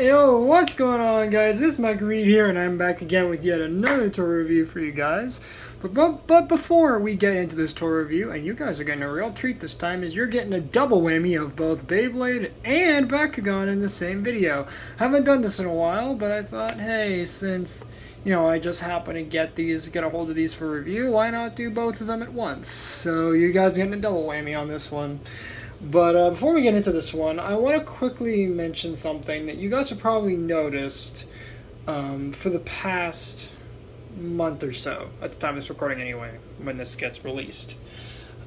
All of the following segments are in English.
Yo, what's going on, guys? It's Mike Reed here, and I'm back again with yet another tour review for you guys. But before we get into this tour review, and you guys are getting a real treat this time, is you're getting a double whammy of both Beyblade and Bakugan in the same video. Haven't done this in a while, but I thought, hey, since I just happen to get a hold of these for review, why not do both of them at once? So you guys getting a double whammy on this one. But before we get into this one, I want to quickly mention something that you guys have probably noticed for the past month or so, at the time of this recording anyway, when this gets released.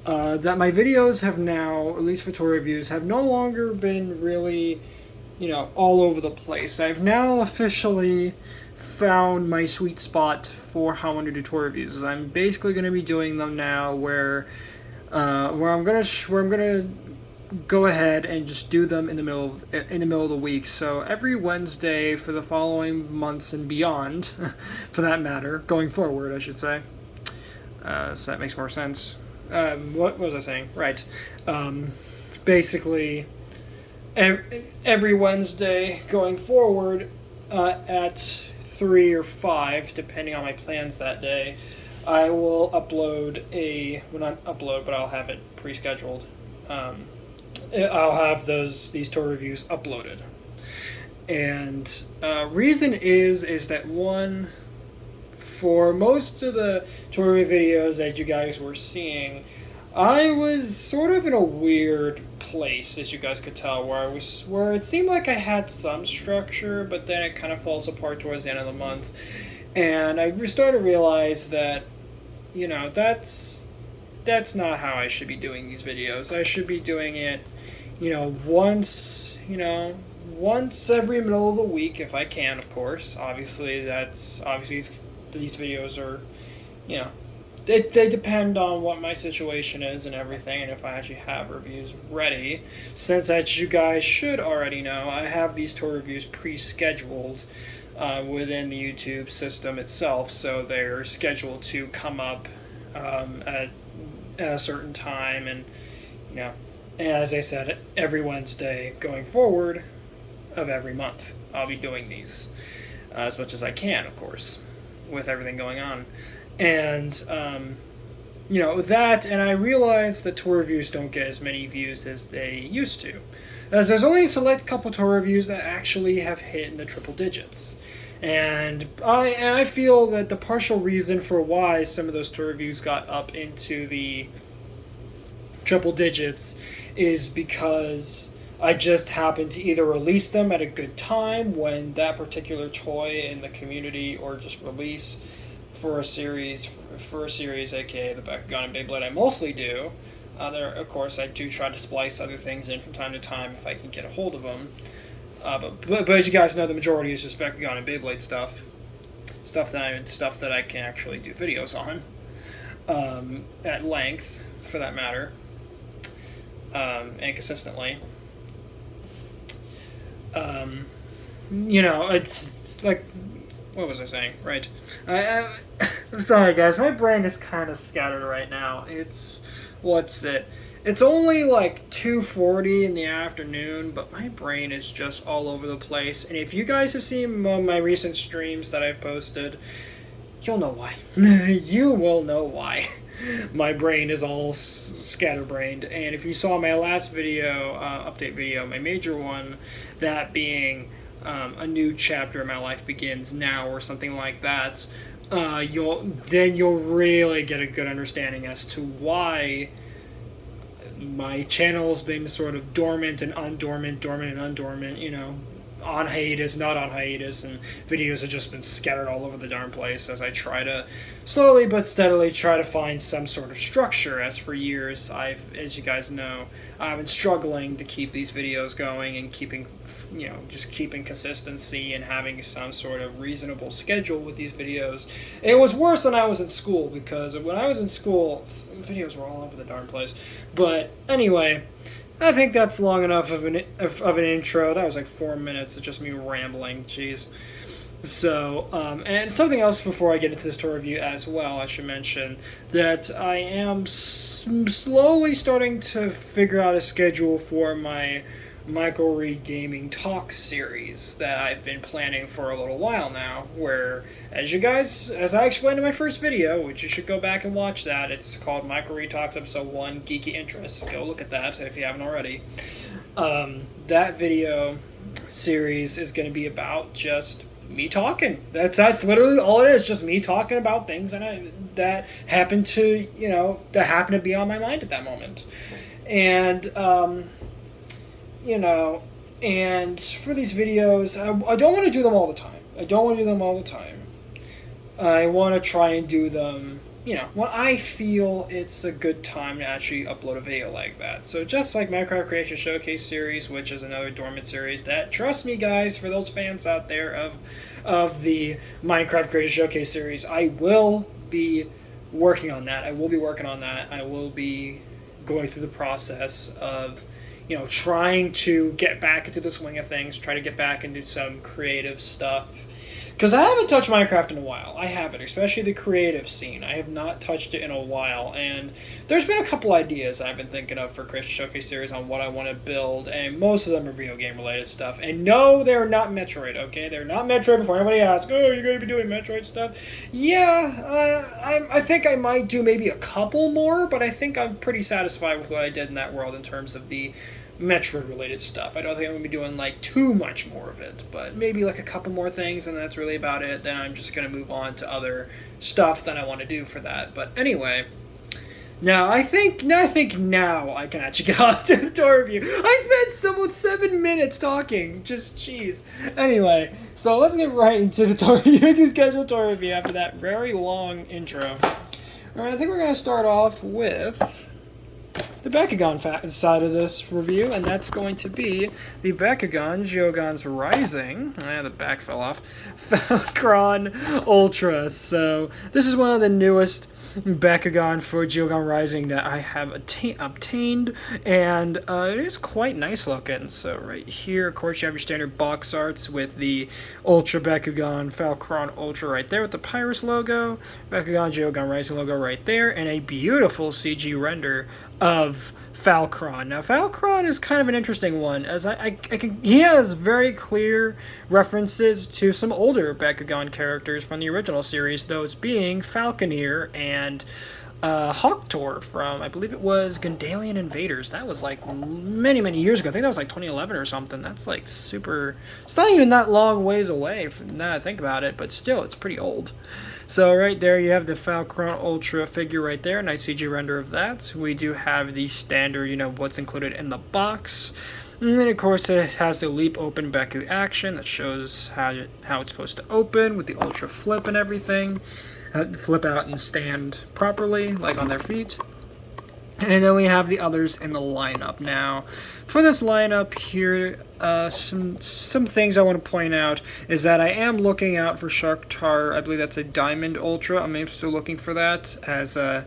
That my videos have now, at least for tour reviews, have no longer been really, all over the place. I've now officially found my sweet spot for how I want to do tour reviews. I'm basically going to be doing them now where I'm gonna go ahead and just do them in the middle of the week. So every Wednesday for the following months and beyond, for that matter, going forward, I should say. So that makes more sense. What was I saying? Right. Basically, every Wednesday going forward at 3 or 5, depending on my plans that day, I will upload not upload, but I'll have it pre-scheduled. I'll have these tour reviews uploaded, and reason is that one, for most of the tour review videos that you guys were seeing, I was sort of in a weird place, as you guys could tell, where it seemed like I had some structure, but then it kind of falls apart towards the end of the month, and I started to realize that that's not how I should be doing these videos. I should be doing it, once every middle of the week if I can, of course. Obviously these videos are, they depend on what my situation is and everything, and if I actually have reviews ready. Since, as you guys should already know, I have these tour reviews pre-scheduled within the YouTube system itself, so they're scheduled to come up at a certain time, and as I said, every Wednesday going forward of every month I'll be doing these as much as I can, of course, with everything going on. And that, and I realize that tour reviews don't get as many views as they used to, as there's only a select couple tour reviews that actually have hit in the triple digits. And I feel that the partial reason for why some of those tour reviews got up into the triple digits is because I just happened to either release them at a good time when that particular toy in the community, or just release for a series, aka the Bakugan and Beyblade I mostly do. Of course, I do try to splice other things in from time to time if I can get a hold of them. But as you guys know, the majority is just Bakugan and Beyblade stuff that I can actually do videos on at length, for that matter, and consistently. It's like, what was I saying? Right. I'm sorry, guys. My brain is kind of scattered right now. It's only like 2:40 in the afternoon, but my brain is just all over the place. And if you guys have seen my recent streams that I've posted, you'll know why. You will know why. My brain is all scatterbrained. And if you saw my last video, update video, my major one, that being a new chapter in my life begins now, or something like that, you'll really get a good understanding as to why my channel's been sort of dormant and undormant, dormant and undormant, on hiatus, not on hiatus, and videos have just been scattered all over the darn place as I try to slowly but steadily try to find some sort of structure. As for years, as you guys know, I've been struggling to keep these videos going and keeping consistency and having some sort of reasonable schedule with these videos. It was worse when I was in school, because when I was in school, videos were all over the darn place. But anyway, I think that's long enough of an intro. That was like 4 minutes of just me rambling. Jeez. So, and something else before I get into this tour review as well, I should mention that I am slowly starting to figure out a schedule for my Michael Reed Gaming Talk series that I've been planning for a little while now, where, as I explained in my first video, which you should go back and watch that, it's called Michael Reed Talks Episode 1, Geeky Interests. Go look at that if you haven't already. That video series is going to be about just me talking. That's literally all it is, just me talking about things that happen to be on my mind at that moment. And and for these videos, I don't want to do them all the time. I want to try and do them, when I feel it's a good time to actually upload a video like that. So just like Minecraft Creation Showcase series, which is another dormant series that, trust me guys, for those fans out there of the Minecraft Creation Showcase series, I will be working on that. I will be going through the process of trying to get back into the swing of things, try to get back into some creative stuff. Because I haven't touched Minecraft in a while. I haven't, especially the creative scene. I have not touched it in a while, and there's been a couple ideas I've been thinking of for Christian Showcase series on what I want to build, and most of them are video game related stuff. And no, they're not Metroid, okay? They're not Metroid. Before anybody asks, oh, you're going to be doing Metroid stuff? Yeah, I think I might do maybe a couple more, but I think I'm pretty satisfied with what I did in that world in terms of the Metroid related stuff. I don't think I'm going to be doing like too much more of it, but maybe like a couple more things, and that's really about it. Then I'm just going to move on to other stuff that I want to do for that. But anyway, I think now I can actually get on to the tour review. I spent almost 7 minutes talking. Just jeez. Anyway, so let's get right into the tour review. The scheduled tour review after that very long intro. All right, I think we're going to start off with the Bakugan side of this review, and that's going to be the Bakugan Geogan's Rising. The back fell off. Falcron Ultra. So this is one of the newest Bakugan for Geogan Rising that I have obtained, and it is quite nice looking. So right here, of course, you have your standard box arts with the Ultra Bakugan Falcron Ultra right there with the Pyrus logo, Bakugan Geogan Rising logo right there, and a beautiful CG render of Falcron. Now, Falcron is kind of an interesting one, as he has very clear references to some older Bakugan characters from the original series, those being Falconeer and Hawktor from, I believe it was Gundalian Invaders. That was like many, many years ago. I think that was like 2011 or something. That's like super... It's not even that long ways away from now I think about it, but still, it's pretty old. So right there you have the Falcron Ultra figure right there, nice CG render of that. We do have the standard, what's included in the box. And then of course it has the leap open Baku action that shows how it's supposed to open with the Ultra flip and everything. Flip out and stand properly, like on their feet. And then we have the others in the lineup. Now, for this lineup here, some things I want to point out is that I am looking out for Sharktar. I believe that's a Diamond Ultra. I'm still looking for that, as I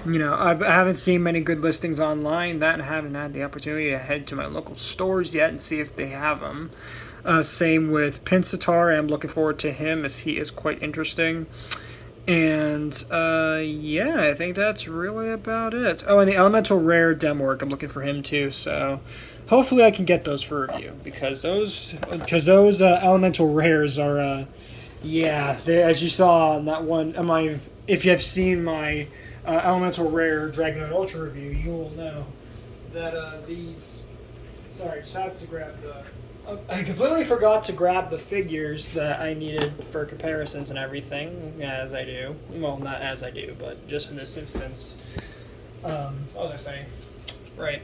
haven't seen many good listings online. That, and I haven't had the opportunity to head to my local stores yet and see if they have them. Same with Pinsattar. I'm looking forward to him, as he is quite interesting. And, I think that's really about it. Oh, and the Elemental Rare Demork, I'm looking for him too, so hopefully I can get those for review, because those Elemental Rares are, as you saw on that one, if you have seen my Elemental Rare Dragonoid Ultra review, you will know that, sorry, just had to grab I completely forgot to grab the figures that I needed for comparisons and everything, as I do. Well, not as I do, but just in this instance. What was I saying? Right.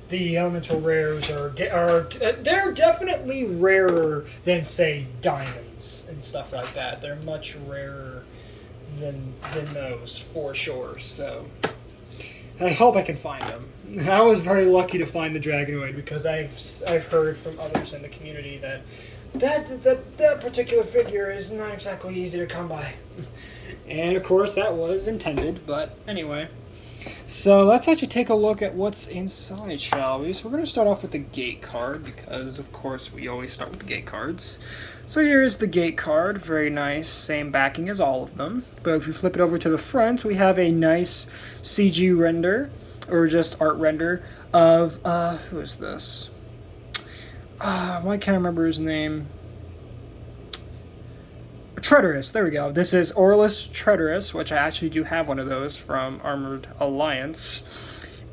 The elemental rares they're definitely rarer than, say, diamonds and stuff like that. They're much rarer than those, for sure, so I hope I can find them. I was very lucky to find the Dragonoid, because I've heard from others in the community that particular figure is not exactly easy to come by. And of course that was intended, but anyway. So let's actually take a look at what's inside, shall we? So we're going to start off with the gate card, because of course we always start with the gate cards. So here is the gate card, very nice, same backing as all of them. But if you flip it over to the front, we have a nice CG render or just art render of, who is this? Why can't I remember his name? Treacherous, there we go. This is Aurelus Treacherous, which I actually do have one of those from Armored Alliance.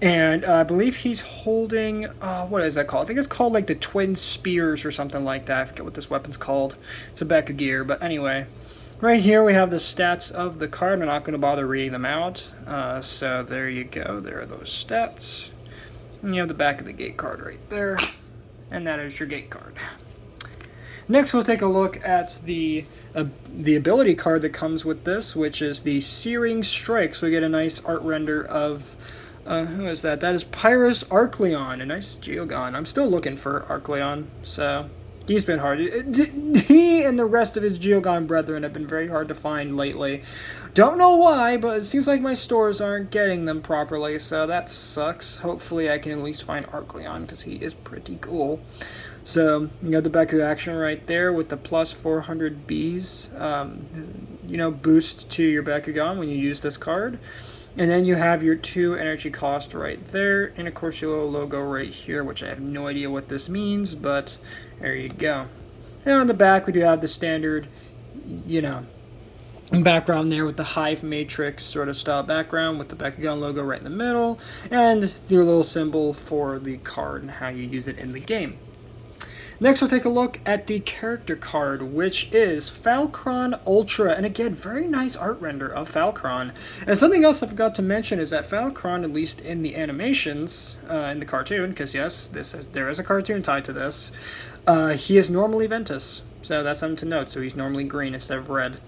And I believe he's holding, what is that called? I think it's called like the Twin Spears or something like that. I forget what this weapon's called. It's a back of gear, but anyway. Right here we have the stats of the card. I'm not going to bother reading them out. So there you go. There are those stats. And you have the back of the gate card right there. And that is your gate card. Next, we'll take a look at the ability card that comes with this, which is the Searing Strike. So we get a nice art render of, who is that? That is Pyrus Arachnia, a nice Geogan. I'm still looking for Arachnia, so he's been hard. He and the rest of his Geogan brethren have been very hard to find lately. Don't know why, but it seems like my stores aren't getting them properly, so that sucks. Hopefully I can at least find Arachnia, because he is pretty cool. So, you got the Baku action right there with the plus 400 Bs, boost to your Bakugan when you use this card. And then you have your 2 energy cost right there, and of course your little logo right here, which I have no idea what this means, but there you go. And on the back we do have the standard, background there with the Hive Matrix sort of style background with the Bakugan logo right in the middle, and your little symbol for the card and how you use it in the game. Next, we'll take a look at the character card, which is Falcron Ultra, and again, very nice art render of Falcron. And something else I forgot to mention is that Falcron, at least in the animations, in the cartoon, because yes, there is a cartoon tied to this, he is normally Ventus, so that's something to note, so he's normally green instead of red.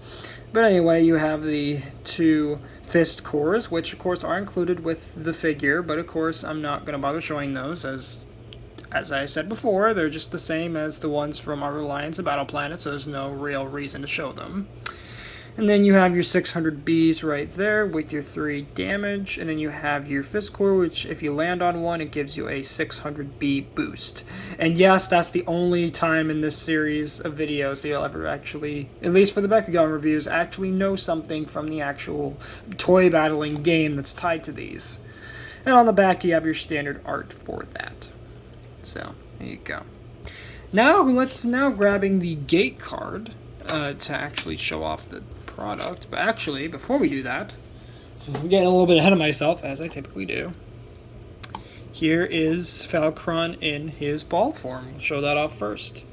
But anyway, you have the 2 fist cores, which of course are included with the figure, but of course I'm not going to bother showing those, as I said before, they're just the same as the ones from our Alliance and Battle Planet, so there's no real reason to show them. And then you have your 600 Bs right there with your 3 damage, and then you have your Fist Core, which if you land on one, it gives you a 600 B boost. And yes, that's the only time in this series of videos that you'll ever actually, at least for the Bakugan reviews, actually know something from the actual toy battling game that's tied to these. And on the back, you have your standard art for that. So, there you go. Now, let's grabbing the gate card to actually show off the product. But actually, before we do that, so I'm getting a little bit ahead of myself, as I typically do. Here is Falcron in his ball form. We'll show that off first.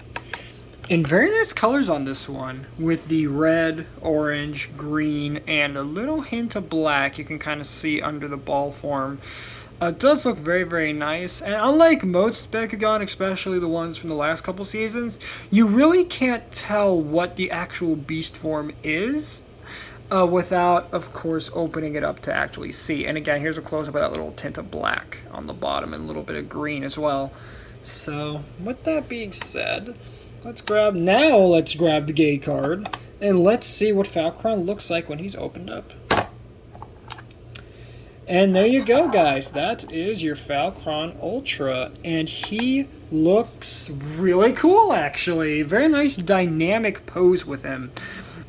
And very nice colors on this one, with the red, orange, green, and a little hint of black you can kind of see under the ball form. It does look very, very nice, and unlike most Bakugan, especially the ones from the last couple seasons, you really can't tell what the actual beast form is without, of course, opening it up to actually see. And again, here's a close-up of that little tint of black on the bottom and a little bit of green as well. So, with that being said, let's grab the gate card, and let's see what Falcron looks like when he's opened up. And there you go, guys. That is your Falcron Ultra, and he looks really cool, actually. Very nice dynamic pose with him,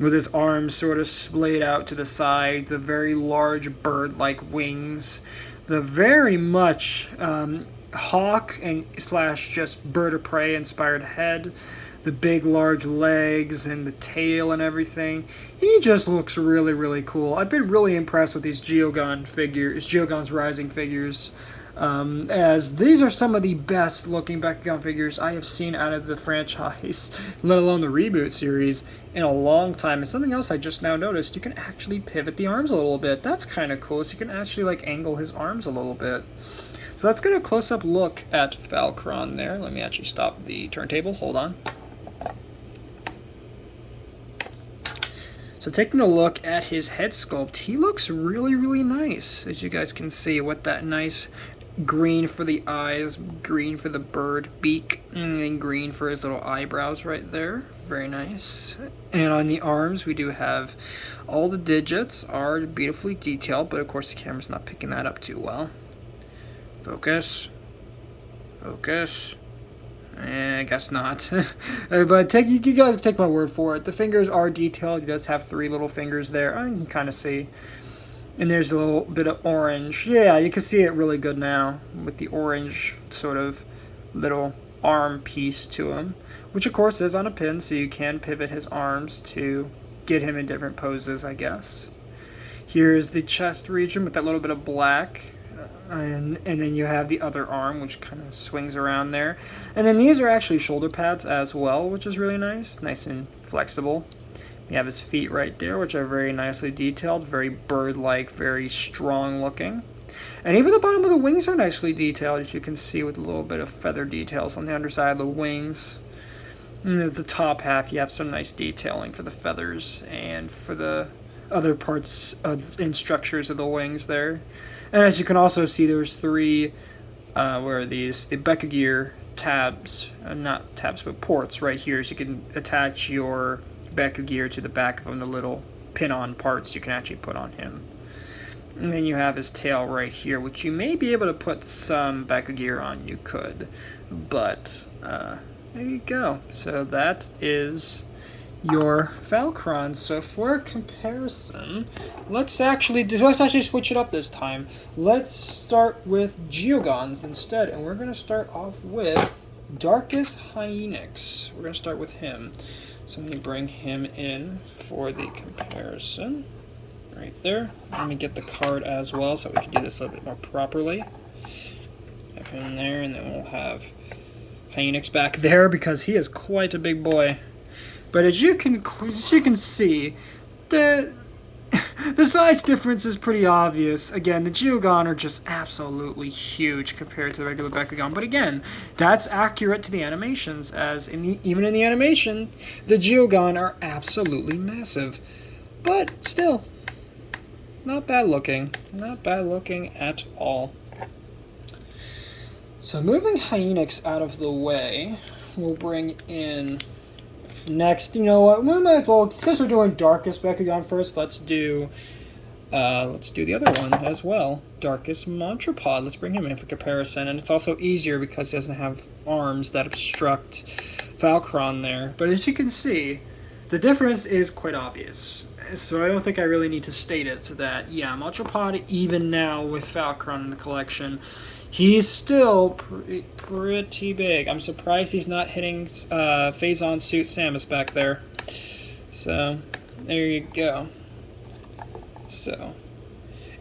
with his arms sort of splayed out to the side, the very large bird-like wings, the very much hawk and slash just bird of prey inspired head, the big large legs and the tail and everything. He just looks really, really cool. I've been really impressed with these Geogan's Rising figures, as these are some of the best looking Bakugan figures I have seen out of the franchise, let alone the reboot series, in a long time. And something else I just now noticed, you can actually pivot the arms a little bit. That's kind of cool, so you can actually like angle his arms a little bit. So let's get a close-up look at Falcron there. Let me actually stop the turntable, hold on. So taking a look at his head sculpt, he looks really, really nice, as you guys can see, with that nice green for the eyes, green for the bird beak, and then green for his little eyebrows right there. Very nice. And on the arms, we do have all the digits are beautifully detailed, but of course the camera's not picking that up too well. Focus. Focus. I guess not. But you guys take my word for it. The fingers are detailed. He does have 3 little fingers there. I can kind of see. And there's a little bit of orange. Yeah, you can see it really good now with the orange sort of little arm piece to him, which of course is on a pin, so you can pivot his arms to get him in different poses, I guess. Here's the chest region with that little bit of black, and then you have the other arm, which kind of swings around there. And then these are actually shoulder pads as well, which is really nice and flexible. You have his feet right there, which are very nicely detailed, very bird-like, very strong looking. And even the bottom of the wings are nicely detailed, as you can see, with a little bit of feather details on the underside of the wings. And at the top half, you have some nice detailing for the feathers and for the other parts and structures of the wings there. And as you can also see, there's three, where are these? The Bakugan tabs, not tabs, but ports right here, so you can attach your Bakugan to the back of him, the little pin-on parts you can actually put on him. And then you have his tail right here, which you may be able to put some Bakugan on. You could, but there you go. So that is your Falcron. So for comparison, let's actually switch it up this time. Let's start with Geogans instead, and we're going to start off with Darkest Hynix. We're going to start with him. So let me bring him in for the comparison. Right there. Let me get the card as well so we can do this a little bit more properly. Have him there, and then we'll have Hynix back there because he is quite a big boy. But as you can see, the size difference is pretty obvious. Again, the Geogan are just absolutely huge compared to the regular Bakugan. But again, that's accurate to the animations, as even in the animation, the Geogan are absolutely massive. But still, not bad looking. Not bad looking at all. So moving Hynix out of the way, we'll bring in next, you know what, we might as well, since we're doing Darkest Bakugan first, let's do the other one as well. Darkest Montropod. Let's bring him in for comparison. And it's also easier because he doesn't have arms that obstruct Falcron there. But as you can see, the difference is quite obvious. So I don't think I really need to state it, that, yeah, Montropod, even now with Falcron in the collection, he's still pretty big. I'm surprised he's not hitting Phazon Suit Samus back there. So, there you go. So,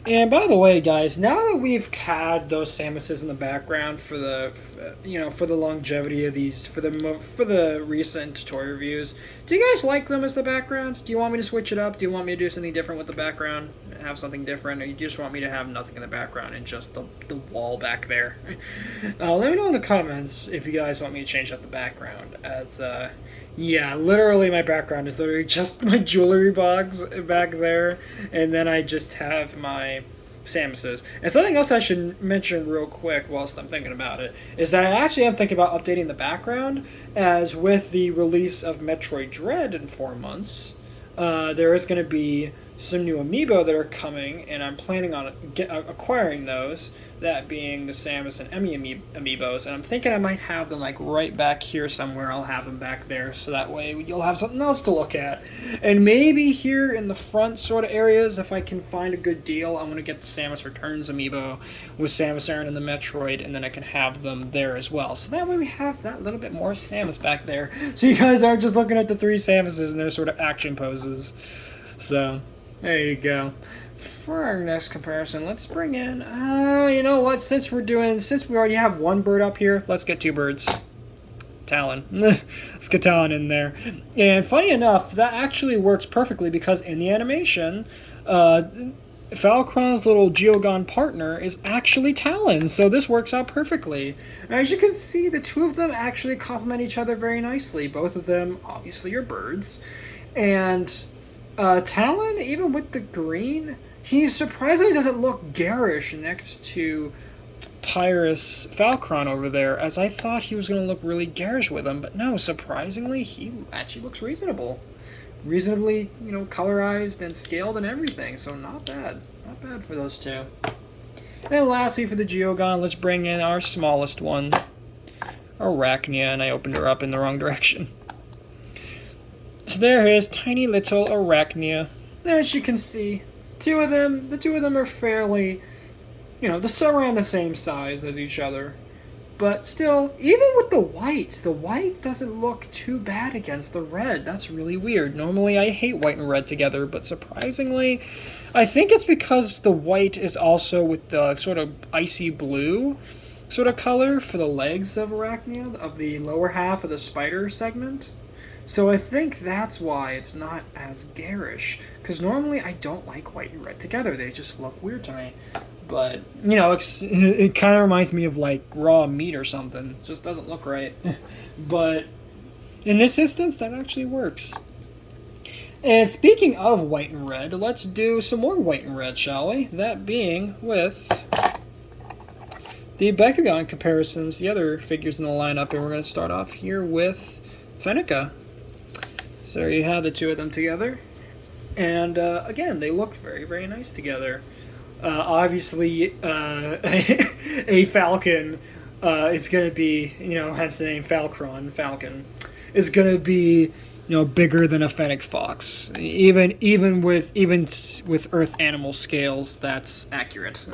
and by the way, guys, now that we've had those Samuses in the background for the, for the longevity of these, for the recent tutorial reviews, do you guys like them as the background? Do you want me to switch it up? Do you want me to do something different with the background? Have something different, or you just want me to have nothing in the background and just the wall back there? Let me know in the comments if you guys want me to change up the background, as yeah, literally my background is literally just my jewelry box back there, and then I just have my Samuses. And something else I should mention real quick whilst I'm thinking about it is that I actually am thinking about updating the background, as with the release of Metroid Dread in 4 months, there is going to be some new amiibo that are coming, and I'm planning on acquiring those, that being the Samus and Emmy amiibos, and I'm thinking I might have them like right back here somewhere. I'll have them back there, so that way you'll have something else to look at. And maybe here in the front sort of areas, if I can find a good deal, I'm going to get the Samus Returns amiibo with Samus Aran and the Metroid, and then I can have them there as well. So that way we have that little bit more Samus back there, so you guys aren't just looking at the 3 Samuses and their sort of action poses. So there you go. For our next comparison, let's bring in, you know what, since we already have 1 bird up here, let's get 2 birds. Talon. Let's get Talon in there. And funny enough, that actually works perfectly because in the animation, Falcron's little Geogan partner is actually Talon, so this works out perfectly. And as you can see, the 2 of them actually complement each other very nicely. Both of them, obviously, are birds. And Talon, even with the green, he surprisingly doesn't look garish next to Pyrus Falcron over there, as I thought he was going to look really garish with him. But no, surprisingly, he actually looks reasonable. Reasonably, colorized and scaled and everything. So not bad. Not bad for those 2. And lastly, for the Geogan, let's bring in our smallest one, Arachnia, and I opened her up in the wrong direction. So there is tiny little Arachnia. As you can see, the two of them are fairly, they're still around the same size as each other. But still, even with the white doesn't look too bad against the red. That's really weird. Normally I hate white and red together, but surprisingly, I think it's because the white is also with the sort of icy blue sort of color for the legs of Arachnia, of the lower half of the spider segment. So I think that's why it's not as garish. Because normally I don't like white and red together. They just look weird to me. But, it kind of reminds me of, like, raw meat or something. It just doesn't look right. But in this instance, that actually works. And speaking of white and red, let's do some more white and red, shall we? That being with the Bakugan comparisons, the other figures in the lineup. And we're going to start off here with Fenneca. So there you have the two of them together. And, again, they look very, very nice together. Obviously, a Falcon is going to be, hence the name Falcron, Falcon, is going to be, bigger than a fennec fox. Even with Earth animal scales, that's accurate.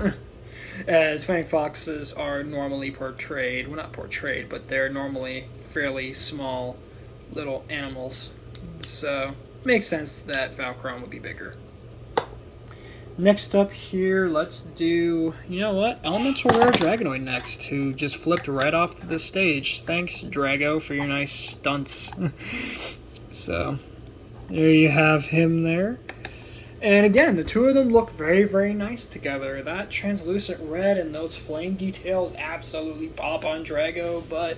As fennec foxes are normally portrayed, well, not portrayed, but they're normally fairly small little animals. So, makes sense that Falcron would be bigger. Next up here, let's do, Elemental Rare Dragonoid next, who just flipped right off the stage. Thanks, Drago, for your nice stunts. So, there you have him there. And again, the two of them look very, very nice together. That translucent red and those flame details absolutely pop on Drago, but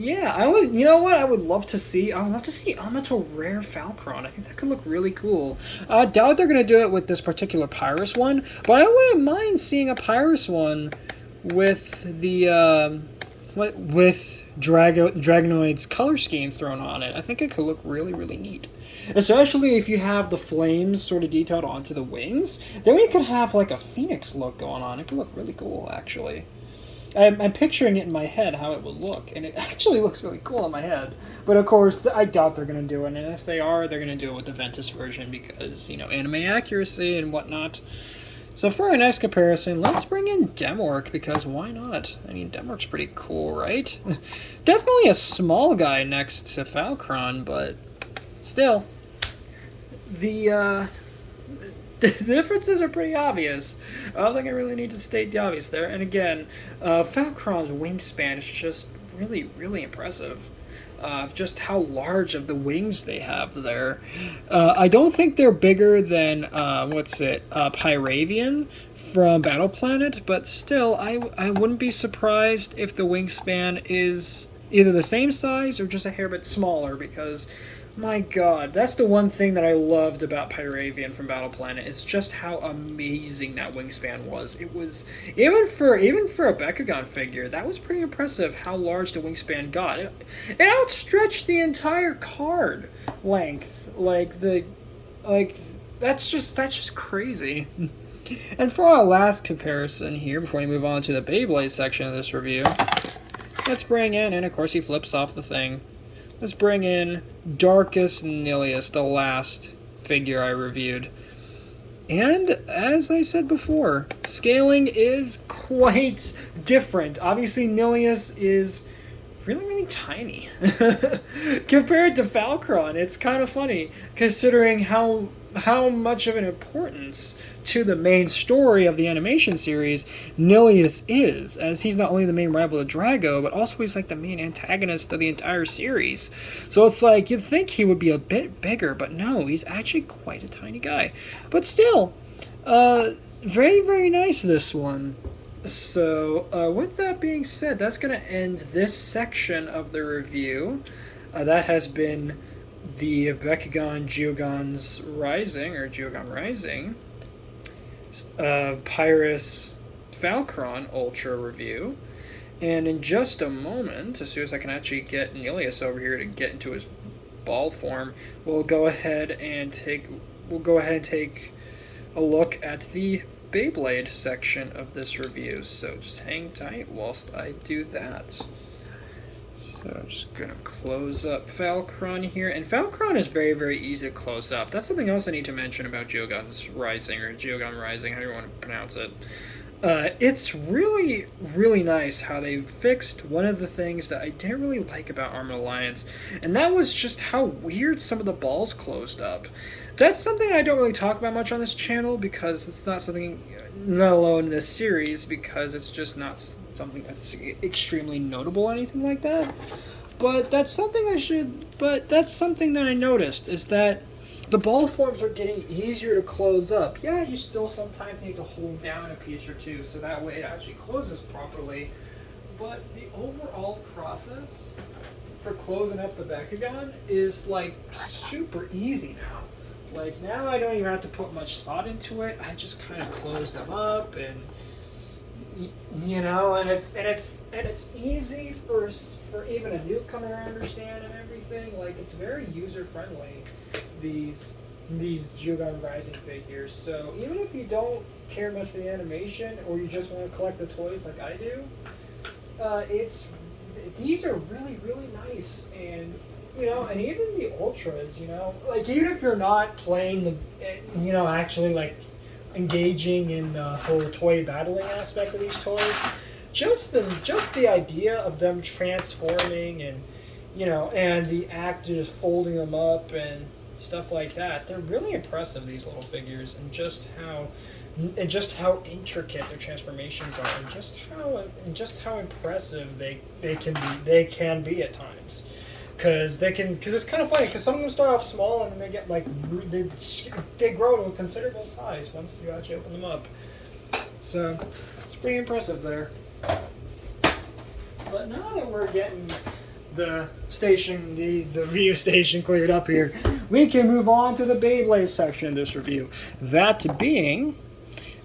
yeah, I would love to see Elemental Rare Falcron. I think that could look really cool. I doubt they're going to do it with this particular Pyrus one, but I wouldn't mind seeing a Pyrus one with the with Dragonoid's color scheme thrown on it. I think it could look really, really neat. Especially if you have the flames sort of detailed onto the wings. Then we could have like a phoenix look going on. It could look really cool, actually. I'm picturing it in my head how it would look, and it actually looks really cool in my head. But of course, I doubt they're going to do it, and if they are, they're going to do it with the Ventus version because, anime accuracy and whatnot. So for our next comparison, let's bring in Demork, because why not? I mean, Demork's pretty cool, right? Definitely a small guy next to Falcron, but still. The differences are pretty obvious. I don't think I really need to state the obvious there. And again, Falcron's wingspan is just really, really impressive. Just how large of the wings they have there. I don't think they're bigger than, Pyravian from Battle Planet, but still, I wouldn't be surprised if the wingspan is either the same size or just a hair bit smaller, because my god, that's the one thing that I loved about Pyravian from Battle Planet, is just how amazing that wingspan was. It was, even for a Bakugan figure, that was pretty impressive how large the wingspan got. It outstretched the entire card length. That's just crazy. And for our last comparison here, before we move on to the Beyblade section of this review, let's bring in, and of course he flips off the thing, let's bring in Darkus Nilius, the last figure I reviewed. And, as I said before, scaling is quite different. Obviously, Nilius is really, really tiny. Compared to Falcron, it's kind of funny, considering how much of an importance to the main story of the animation series Nilius is, as he's not only the main rival of Drago, but also he's like the main antagonist of the entire series. So it's like, you'd think he would be a bit bigger, but no, he's actually quite a tiny guy. But still, very, very nice, this one. So, with that being said, that's going to end this section of the review. That has been the Bakugan Geogan's Rising, or Geogan Rising, Pyrus Falcron Ultra review. And in just a moment, as soon as I can actually get Nilius over here to get into his ball form, we'll go ahead and take a look at the Beyblade section of this review. So just hang tight whilst I do that. So I'm just going to close up Falcron here. And Falcron is very, very easy to close up. That's something else I need to mention about Geogan's Rising, or Geogan Rising, however you want to pronounce it. It's really, really nice how they fixed one of the things that I didn't really like about Armored Alliance, and that was just how weird some of the balls closed up. That's something I don't really talk about much on this channel because it's not something, let alone in this series, because it's just not something that's extremely notable or anything like that. But that's something that's something that I noticed, is that the ball forms are getting easier to close up. Yeah, you still sometimes need to hold down a piece or two so that way it actually closes properly. But the overall process for closing up the Bakugan is like super easy now. Like now I don't even have to put much thought into it. I just kind of close them up, and you know, and it's easy for even a newcomer to understand and everything. Like it's very user friendly. These Geogan Rising figures. So even if you don't care much for the animation, or you just want to collect the toys like I do, these are really, really nice. And you know, and even the ultras, you know, like even if you're not playing the, you know, actually like engaging in the whole toy battling aspect of these toys, just the idea of them transforming, and you know, and the act of just folding them up and stuff like that, they're really impressive, these little figures, and just how intricate their transformations are, and just how impressive they can be at times. Because it's kind of funny, because some of them start off small and then they get like they grow to a considerable size once you actually open them up. So it's pretty impressive there. But now that we're getting the station, the review station cleared up here, we can move on to the Beyblade section of this review. That being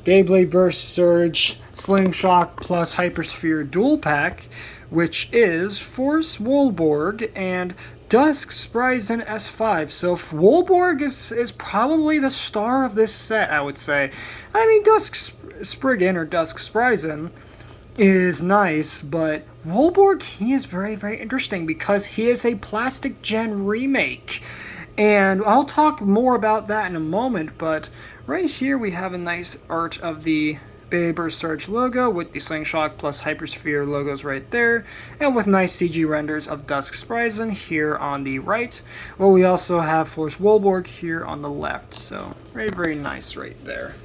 Beyblade Burst Surge SlingShock plus Hypersphere Dual Pack, which is Force Wolborg and Dusk Spriggan S5. So Wolborg is probably the star of this set, I would say. I mean, Dusk Spriggan or Dusk Spriggan is nice, but Wolborg, he is very, very interesting because he is a Plastic Gen remake. And I'll talk more about that in a moment, but right here we have a nice art of the Beyblade Burst Surge logo with the SlingShock plus Hypersphere logos right there, and with nice CG renders of Dusk Spriggan here on the right. Well, we also have Force Wolborg here on the left, so very, very nice right there.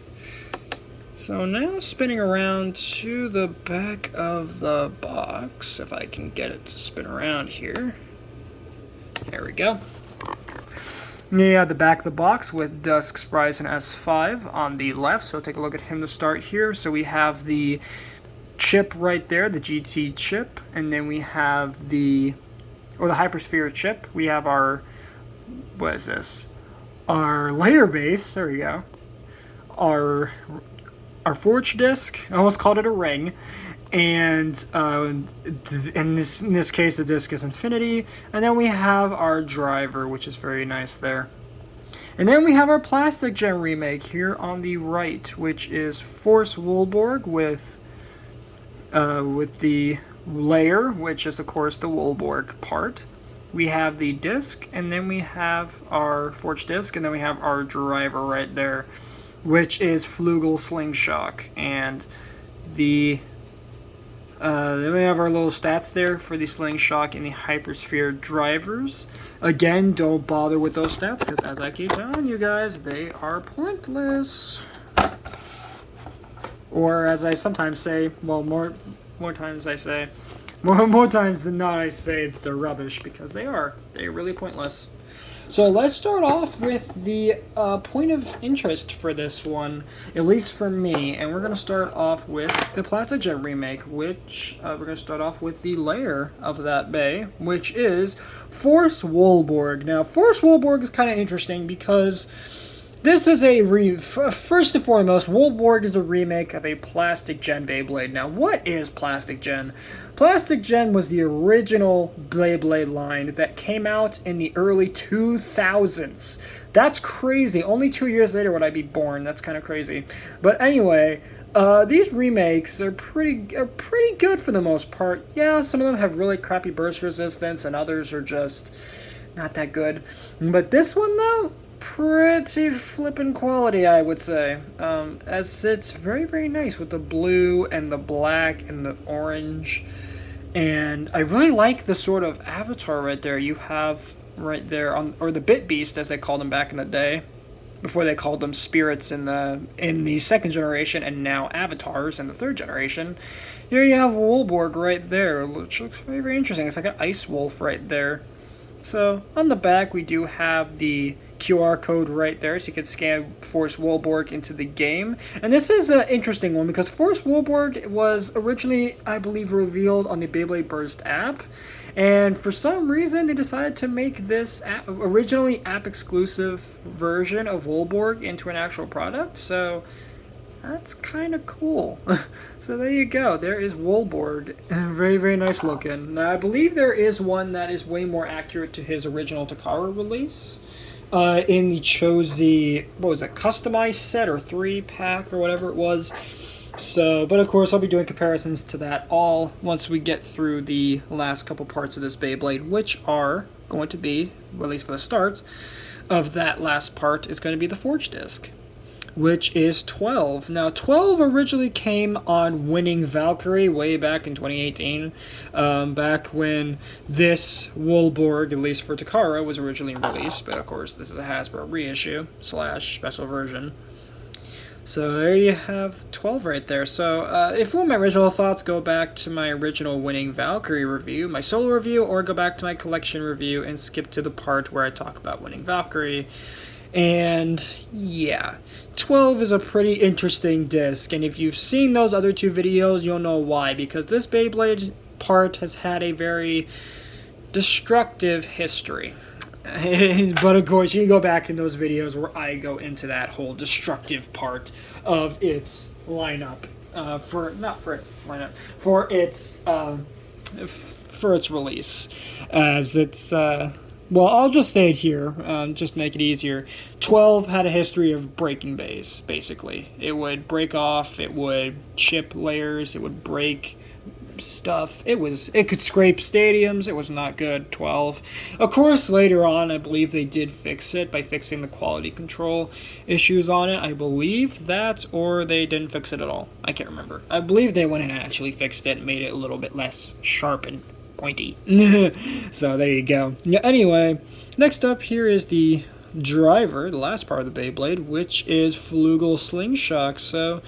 So now spinning around to the back of the box, if I can get it to spin around here. There we go. Yeah, the back of the box with Dusk Spriggan S5 on the left, so take a look at him to start here. So we have the chip right there, the GT chip, and then we have the Hypersphere chip. We have our, what is this? Our layer base, there we go. Our forge disc, I almost called it a ring, and in this case the disc is infinity, and then we have our driver, which is very nice there. And then we have our Plastic Gen remake here on the right, which is Force Wolborg with the layer, which is of course the Wolborg part. We have the disc, and then we have our forge disc, and then we have our driver right there, which is Flugel SlingShock. And then we have our little stats there for the SlingShock and the Hypersphere drivers. Again, don't bother with those stats, because as I keep telling you guys, they are pointless. Or as I sometimes say, well, more times than not, I say that they're rubbish, because they're really pointless. So let's start off with the point of interest for this one, at least for me, and we're going to start off with the Plastic Gen remake, which we're going to start off with the layer of that bay, which is Force Wolborg. Now, Force Wolborg is kind of interesting because this is first and foremost, Wolborg is a remake of a Plastic Gen Beyblade. Now, what is Plastic Gen? Plastic Gen was the original Beyblade line that came out in the early 2000s. That's crazy. Only 2 years later would I be born. That's kind of crazy. But anyway, These remakes are pretty good for the most part. Yeah, some of them have really crappy burst resistance, and others are just not that good. But this one, though, pretty flippin' quality, I would say. As it's very nice with the blue and the black and the orange. And I really like the sort of avatar right there you have right there on, or the Bit Beast as they called them back in the day, before they called them spirits in the second generation, and now avatars in the third generation. Here you have Wolborg right there, which looks very interesting. It's like an ice wolf right there. So on the back we do have the QR code right there, so you can scan Force Wolborg into the game. And this is an interesting one because Force Wolborg was originally, I believe, revealed on the Beyblade Burst app. And for some reason, they decided to make this originally app-exclusive version of Wolborg into an actual product. So that's kind of cool. So there you go. There is Wolborg. Very nice looking. Now, I believe there is one that is way more accurate to his original Takara release. In the Chozy, what was it, customized set or 3-pack or whatever it was. So, but of course I'll be doing comparisons to that all once we get through the last couple parts of this Beyblade, which are going to be, or at least for the start of that last part, is going to be the Forge Disc, which is 12. Now, 12 originally came on Winning Valkyrie way back in 2018, back when this Wolborg, at least for Takara, was originally released, but of course this is a Hasbro reissue / special version. So there you have 12 right there. So if you want my original thoughts, go back to my original Winning Valkyrie review, my solo review, or go back to my collection review and skip to the part where I talk about Winning Valkyrie. And yeah, 12 is a pretty interesting disc, and if you've seen those other two videos, you'll know why, because this Beyblade part has had a very destructive history. But of course, you can go back in those videos where I go into that whole destructive part of its lineup, for its release, as it's well, I'll just say it here, just to make it easier. 12 had a history of breaking bays, basically. It would break off, it would chip layers, it would break stuff. It could scrape stadiums. It was not good. 12. Of course, later on, I believe they did fix it by fixing the quality control issues on it. I believe that, or they didn't fix it at all. I can't remember. I believe they went in and actually fixed it and made it a little bit less sharp and pointy. So there you go. Yeah, anyway, next up here is the driver, the last part of the Beyblade, which is Flugel SlingShock. So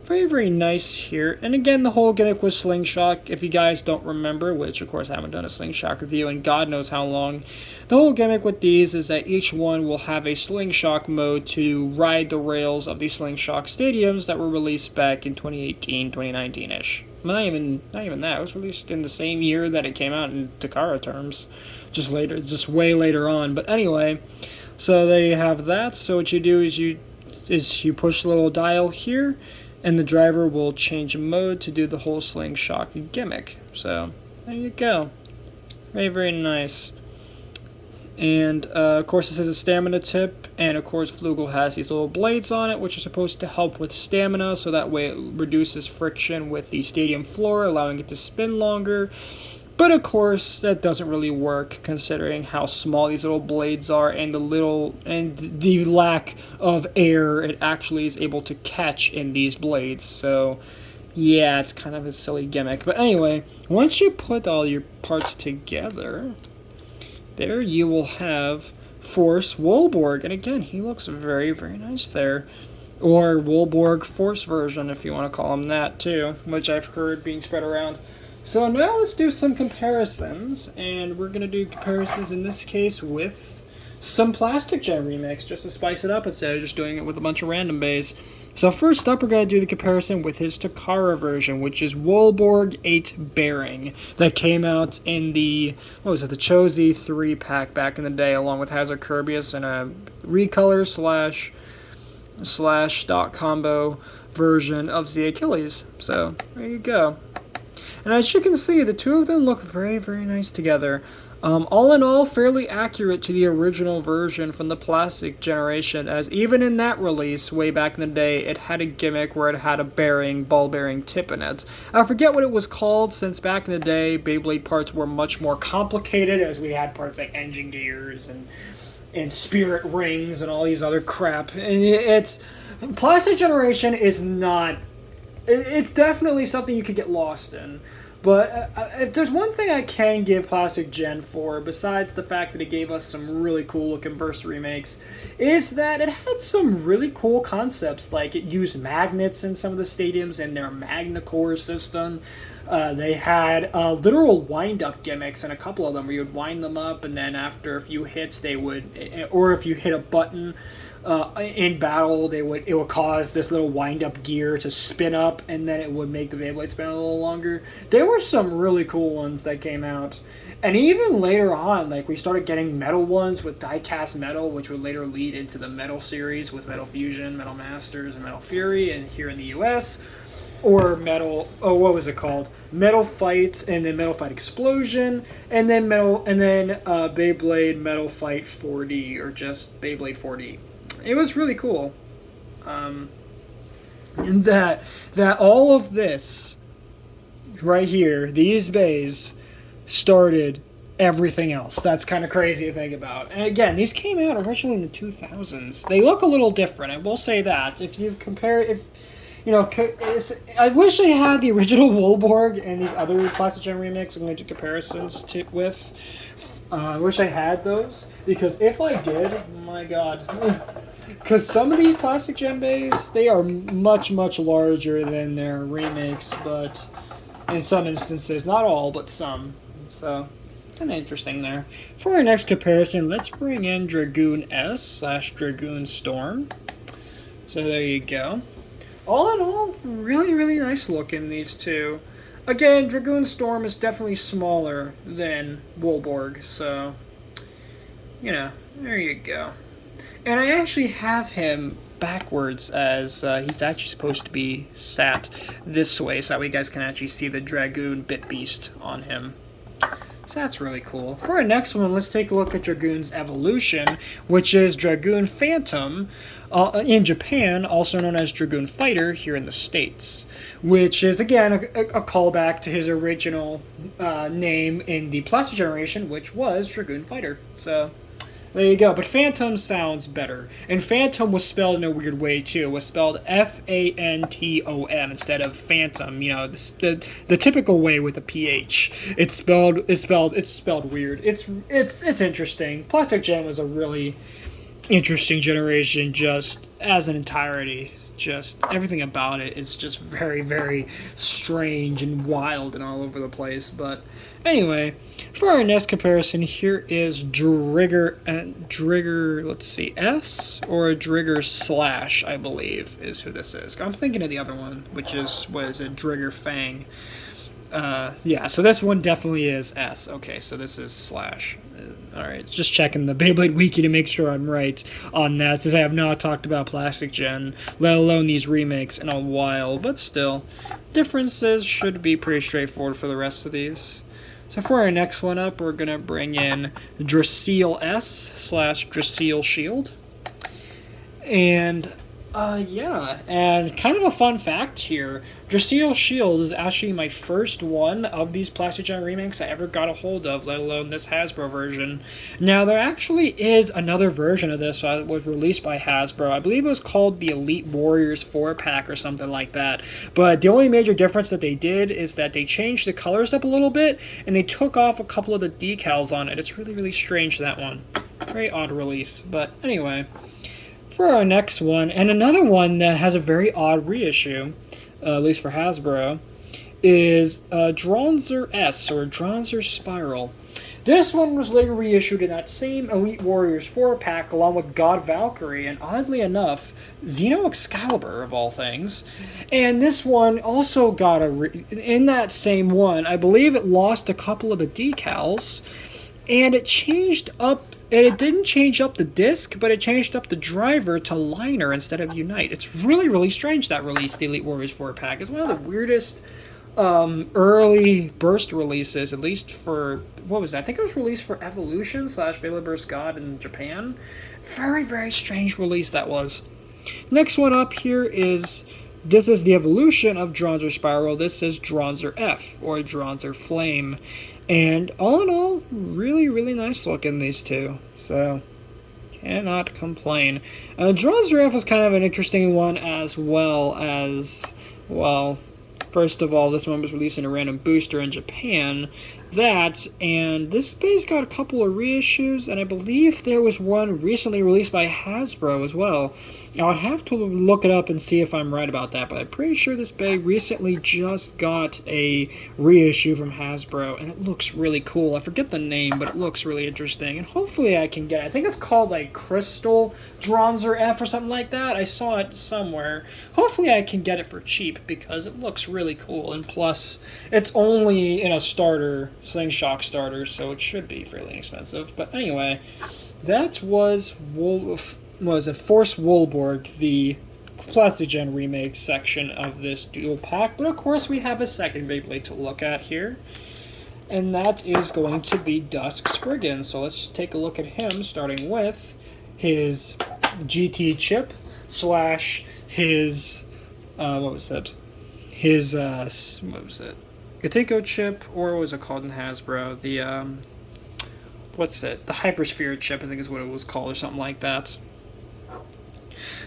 very nice here. And again, the whole gimmick was SlingShock. If you guys don't remember, which of course I haven't done a SlingShock review in God knows how long, the whole gimmick with these is that each one will have a SlingShock mode to ride the rails of the SlingShock stadiums that were released back in 2018, 2019-ish. Not even that. It was released in the same year that it came out in Takara terms. Just way later on. But anyway, so there you have that. So what you do is you push the little dial here, and the driver will change mode to do the whole SlingShock gimmick. So there you go. Very nice. And of course this is a stamina tip, and of course Flugel has these little blades on it which are supposed to help with stamina, so that way it reduces friction with the stadium floor, allowing it to spin longer. But of course that doesn't really work considering how small these little blades are and the lack of air it actually is able to catch in these blades. So yeah, it's kind of a silly gimmick. But anyway, once you put all your parts together, there you will have Force Wolborg. And again, he looks very nice there. Or Wolborg Force version, if you want to call him that too, which I've heard being spread around. So now let's do some comparisons, and we're going to do comparisons in this case with some Plastic Gen remakes, just to spice it up instead of just doing it with a bunch of random bays. So first up, we're going to do the comparison with his Takara version, which is Wolborg 8 Bearing, that came out in the Chozy 3-pack back in the day, along with Hazard Kirbyus and a recolor slash stock combo version of the Achilles. So there you go. And as you can see, the two of them look very nice together. All in all, fairly accurate to the original version from the plastic generation, as even in that release, way back in the day, it had a gimmick where it had a ball bearing tip in it. I forget what it was called, since back in the day, Beyblade parts were much more complicated, as we had parts like engine gears and spirit rings and all these other crap. And plastic generation is not... It's definitely something you could get lost in. But if there's one thing I can give Plastic Gen for, besides the fact that it gave us some really cool looking burst remakes, is that it had some really cool concepts. Like, it used magnets in some of the stadiums in their Magnacore system. They had literal wind-up gimmicks in a couple of them, where you would wind them up, and then after a few hits, they would... Or if you hit a button... in battle, it would cause this little wind-up gear to spin up, and then it would make the Beyblade spin a little longer. There were some really cool ones that came out. And even later on, like, we started getting metal ones with die-cast metal, which would later lead into the Metal series with Metal Fusion, Metal Masters, and Metal Fury, and here in the US. Or what was it called? Metal Fight, and then Metal Fight Explosion, and then Beyblade Metal Fight 4D, or just Beyblade 4D. It was really cool. And that all of this right here, these bays, started everything else. That's kind of crazy to think about. And again, these came out originally in the 2000s. They look a little different, I will say that. If you compare, I wish I had the original Wolborg and these other Plastic Gen remakes I'm going to do comparisons with. I wish I had those, because if I did, oh my god. Because some of these Plastic Gen bays, they are much, much larger than their remakes, but in some instances, not all, but some. So, kind of interesting there. For our next comparison, let's bring in Dragoon S/Dragoon Storm. So there you go. All in all, really, really nice looking, these two. Again, Dragoon Storm is definitely smaller than Wolborg, so, there you go. And I actually have him backwards, as he's actually supposed to be sat this way, so that way you guys can actually see the Dragoon Bit Beast on him. So that's really cool. For our next one, let's take a look at Dragoon's evolution, which is Dragoon Phantom in Japan, also known as Dragoon Fighter here in the States, which is, again, a callback to his original name in the Plastic Generation, which was Dragoon Fighter. So there you go. But Phantom sounds better. And Phantom was spelled in a weird way, too. It was spelled F-A-N-T-O-M instead of Phantom, the typical way with a PH. It's spelled weird. It's interesting. Plastic Gen was a really interesting generation just as an entirety. Just everything about it is just very, very strange and wild and all over the place. But anyway, for our next comparison, here is Drigger, let's see, S or Drigger Slash, I believe, is who this is. I'm thinking of the other one, which is, Drigger Fang. Yeah, so this one definitely is S. Okay, so this is Slash. Alright, just checking the Beyblade Wiki to make sure I'm right on that, since I have not talked about Plastic Gen, let alone these remakes, in a while, but still, differences should be pretty straightforward for the rest of these. So for our next one up, we're going to bring in Dracoil S/Dracoil Shield. And yeah, and kind of a fun fact here, Dracoil Shield is actually my first one of these Plastic Gen remakes I ever got a hold of, let alone this Hasbro version. Now, there actually is another version of this that was released by Hasbro. I believe it was called the Elite Warriors 4-pack or something like that. But the only major difference that they did is that they changed the colors up a little bit, and they took off a couple of the decals on it. It's really, really strange, that one. Very odd release, but anyway. For our next one, and another one that has a very odd reissue, at least for Hasbro, is Dronzer S, or Dronzer Spiral. This one was later reissued in that same Elite Warriors 4-pack, along with God Valkyrie, and oddly enough, Xeno Excalibur, of all things. And this one also got in that same one, I believe it lost a couple of the decals, and it changed up, and it didn't change up the disc, but it changed up the driver to liner instead of Unite. It's really, really strange that released the Elite Warriors 4-pack. It's one of the weirdest early burst releases, at least for, what was that? I think it was released for Evolution / Beyblade Burst God in Japan. Very, very strange release that was. Next one up here is, this is the evolution of Dronzer Spiral. This is Dronzer F, or Dronzer Flame. And all in all, really, really nice looking, these two. So, cannot complain. Dronzer F is kind of an interesting one as well. First of all, this one was released in a random booster in Japan. And this base got a couple of reissues, and I believe there was one recently released by Hasbro as well. I would have to look it up and see if I'm right about that, but I'm pretty sure this bag recently just got a reissue from Hasbro, and it looks really cool. I forget the name, but it looks really interesting, and hopefully I can get it. I think it's called like Crystal Dronzer F or something like that. I saw it somewhere. Hopefully I can get it for cheap, because it looks really cool, and plus, it's only in a starter, SlingShock starter, so it should be fairly expensive. But anyway, that was Force Wolborg, the Plastigen remake section of this dual pack. But of course, we have a second Beyblade to look at here, and that is going to be Dusk Spriggan. So let's take a look at him, starting with his GT chip / his Gateko chip, or what was it called in Hasbro? The the Hypersphere chip, I think is what it was called, or something like that.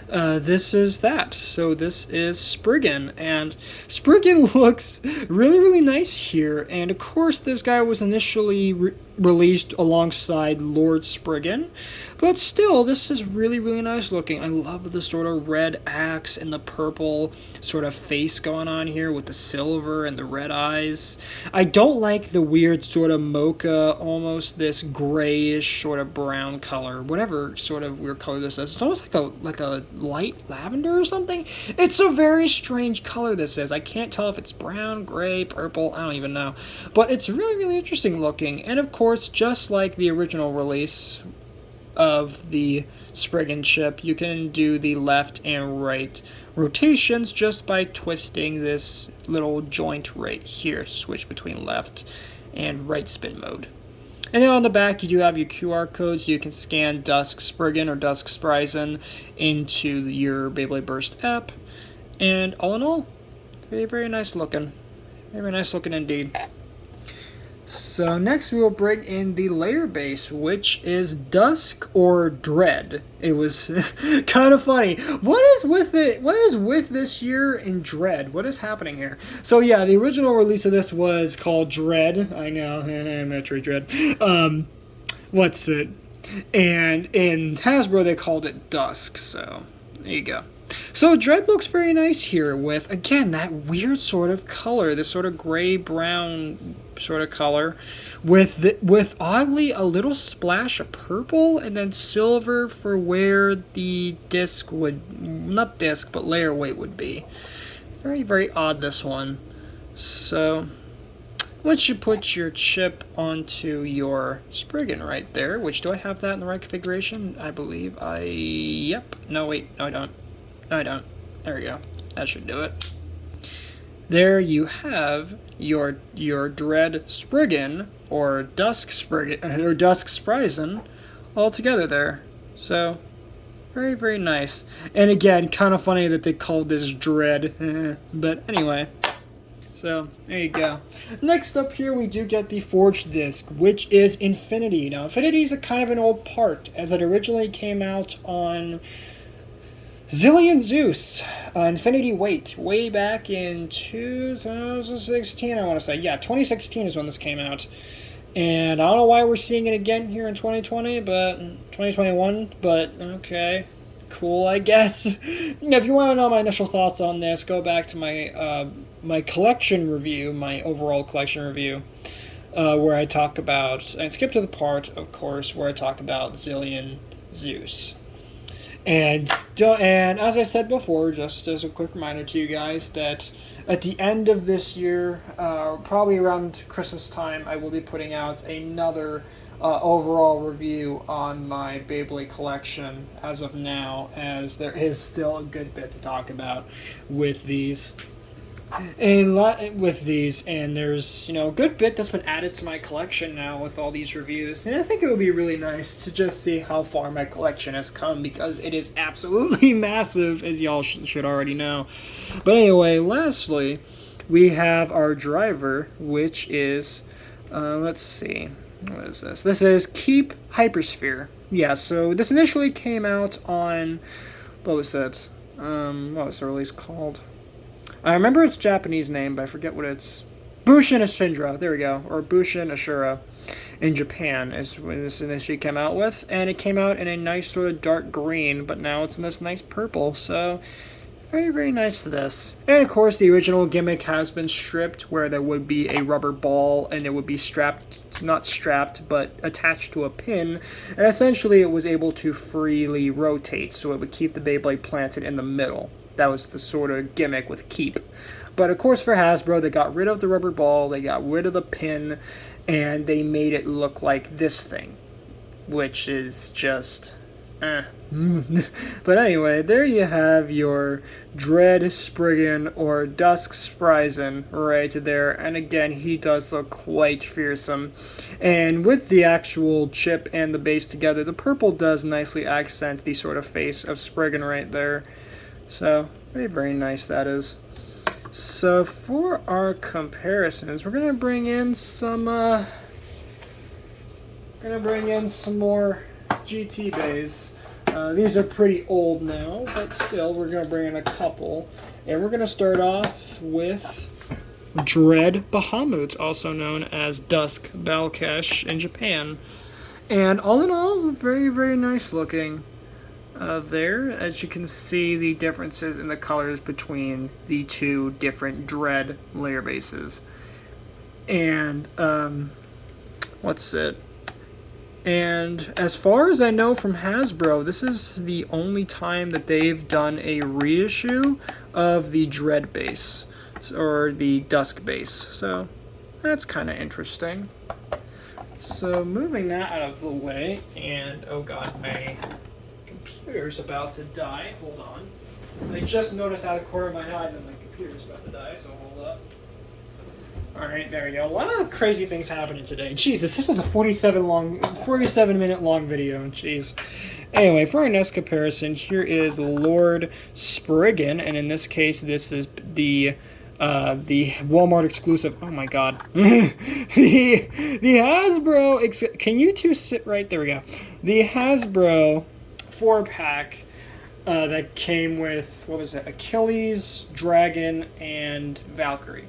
This is that. So this is Spriggan, and Spriggan looks really, really nice here. And of course, this guy was initially released alongside Lord Spriggan, but still, this is really, really nice looking. I love the sort of red axe and the purple sort of face going on here with the silver and the red eyes. I don't like the weird sort of mocha, almost this grayish sort of brown color, whatever sort of weird color this is. It's almost like a light lavender or something. It's a very strange color, this is. I can't tell if it's brown, gray, purple, I don't even know. But it's really, really interesting looking. And of course, just like the original release of the Spriggan chip, you can do the left and right rotations just by twisting this little joint right here to switch between left and right spin mode. And then on the back, you do have your QR code, so you can scan Dusk Spriggan or Dusk Spriggan into your Beyblade Burst app. And all in all, very, very nice looking. Very nice looking indeed. So next we will bring in the layer base, which is Dusk or Dread. It was kind of funny. What is with it? What is with this year in Dread? What is happening here? So yeah, the original release of this was called Dread. I know, Metroid Dread. And in Hasbro they called it Dusk. So there you go. So Dread looks very nice here with, again, that weird sort of color, this sort of gray-brown sort of color, with oddly a little splash of purple and then silver for where the disc would, not disc, but layer weight would be. Very, very odd, this one. So once you put your chip onto your Spriggan right there, which, do I have that in the right configuration? I believe yep. No, wait, no I don't. No, I don't. There we go. That should do it. There you have your Dread Spriggan, or Dusk Spriggan, or Dusk Spriggan, all together there. So, very, very nice. And again, kind of funny that they called this Dread. But anyway. So, there you go. Next up here, we do get the Forged Disc, which is Infinity. Now, Infinity is a kind of an old part, as it originally came out on Zillion Zeus, Infinity Weight, way back in 2016, I want to say. Yeah, 2016 is when this came out. And I don't know why we're seeing it again here in 2020, but 2021, but okay. Cool, I guess. If you want to know my initial thoughts on this, go back to my my collection review, my overall collection review, where I talk about, and skip to the part, of course, where I talk about Zillion Zeus. And as I said before, just as a quick reminder to you guys, that at the end of this year, probably around Christmas time, I will be putting out another overall review on my Beyblade collection as of now, as there is still a good bit to talk about with these. with these, and there's, you know, a good bit that's been added to my collection now with all these reviews, and I think it would be really nice to just see how far my collection has come, because it is absolutely massive, as y'all should already know. But anyway, lastly, we have our driver, which is, let's see, what is this? This is Keep Hypersphere. Yeah, so this initially came out on, what was it? What was the release called? I remember its Japanese name, but I forget what it's. Bushin Ashindra, there we go, or Bushin Ashura in Japan is when this initially came out with, and it came out in a nice sort of dark green, but now it's in this nice purple, so very, very nice to this. And of course, the original gimmick has been stripped, where there would be a rubber ball, and it would be strapped, not strapped, but attached to a pin, and essentially it was able to freely rotate, so it would keep the Beyblade planted in the middle. That was the sort of gimmick with Keep. But of course for Hasbro, they got rid of the rubber ball, they got rid of the pin, and they made it look like this thing. Which is just... But anyway, there you have your Dread Spriggan, or Dusk Spriggan, right there. And again, he does look quite fearsome. And with the actual chip and the base together, the purple does nicely accent the sort of face of Spriggan right there. So, very, very nice that is. So, for our comparisons, we're going to bring in some, more GT bays. These are pretty old now, but still, we're going to bring in a couple. And we're going to start off with Dread Bahamut, also known as Dusk Balkesh in Japan. And all in all, very, very nice looking. There, as you can see, the differences in the colors between the two different Dread layer bases. And, what's it? And as far as I know from Hasbro, this is the only time that they've done a reissue of the Dread base, or the Dusk base. So, that's kind of interesting. So, moving that out of the way, and, oh god, my computer's about to die. Hold on. I just noticed out of the corner of my eye that my computer's about to die, so hold up. Alright, there we go. A lot of crazy things happening today. Jesus, this was a 47-minute long video. Jeez. Anyway, for our next comparison, here is Lord Spriggan, and in this case, this is the Walmart exclusive. Oh my god. the Hasbro. Can you two sit right there? We go. The Hasbro 4-pack that came with, what was it, Achilles, Dragon, and Valkyrie.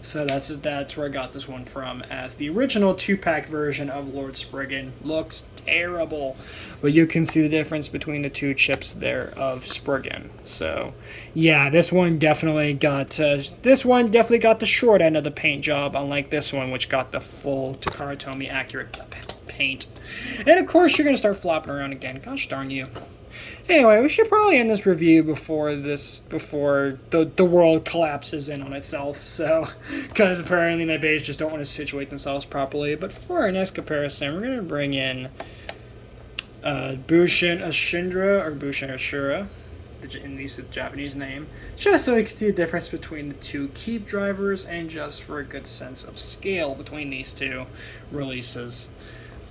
So that's where I got this one from, as the original 2-pack version of Lord Spriggan looks terrible. But you can see the difference between the two chips there of Spriggan. So, yeah, this one definitely got the short end of the paint job, unlike this one, which got the full Takara Tomy accurate paint. And of course, you're going to start flopping around again. Gosh darn you. Anyway, we should probably end this review before the world collapses in on itself. So, because apparently my bays just don't want to situate themselves properly. But for our next comparison, we're going to bring in Bushin Ashindra, or Bushin Ashura, in the Japanese name, just so we can see the difference between the two Keep drivers, and just for a good sense of scale between these two releases.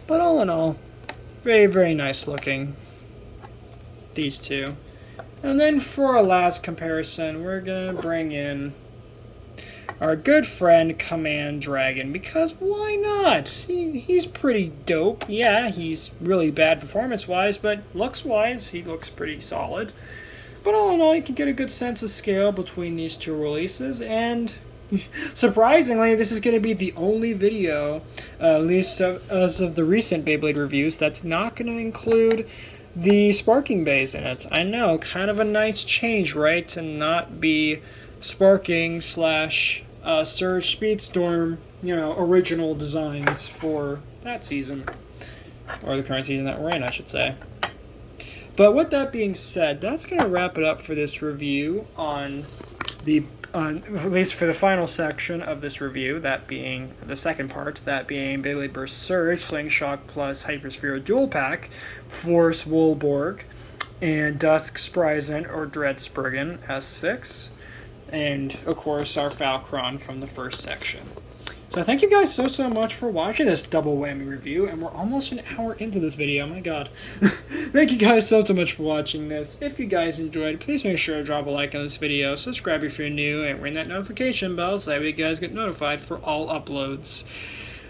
But all in all, very, very nice looking, these two. And then for our last comparison, we're going to bring in our good friend Command Dragon, because why not? He's pretty dope. Yeah, he's really bad performance-wise, but looks-wise, he looks pretty solid. But all in all, you can get a good sense of scale between these two releases, and surprisingly, this is going to be the only video, at least as of the recent Beyblade reviews, that's not going to include the sparking bays in it. I know, kind of a nice change, right? To not be sparking / Surge Speedstorm, original designs for that season. Or the current season that we're in, I should say. But with that being said, that's going to wrap it up for this review at least for the final section of this review, that being the second part, that being Beyblade Burst Surge, SlingShock plus Hypersphere Dual Pack, Force Woolborg, and Dusk Spriggan or Dread Spriggan S6. and of course our Falcron from the first section. So thank you guys so much for watching this double whammy review, and we're almost an hour into this video, my god. Thank you guys so much for watching this. If you guys enjoyed, please make sure to drop a like on this video, subscribe if you're new, and ring that notification bell so that way you guys get notified for all uploads.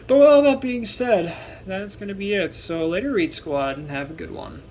But with all that being said, that's going to be it. So later, Read Squad, and have a good one.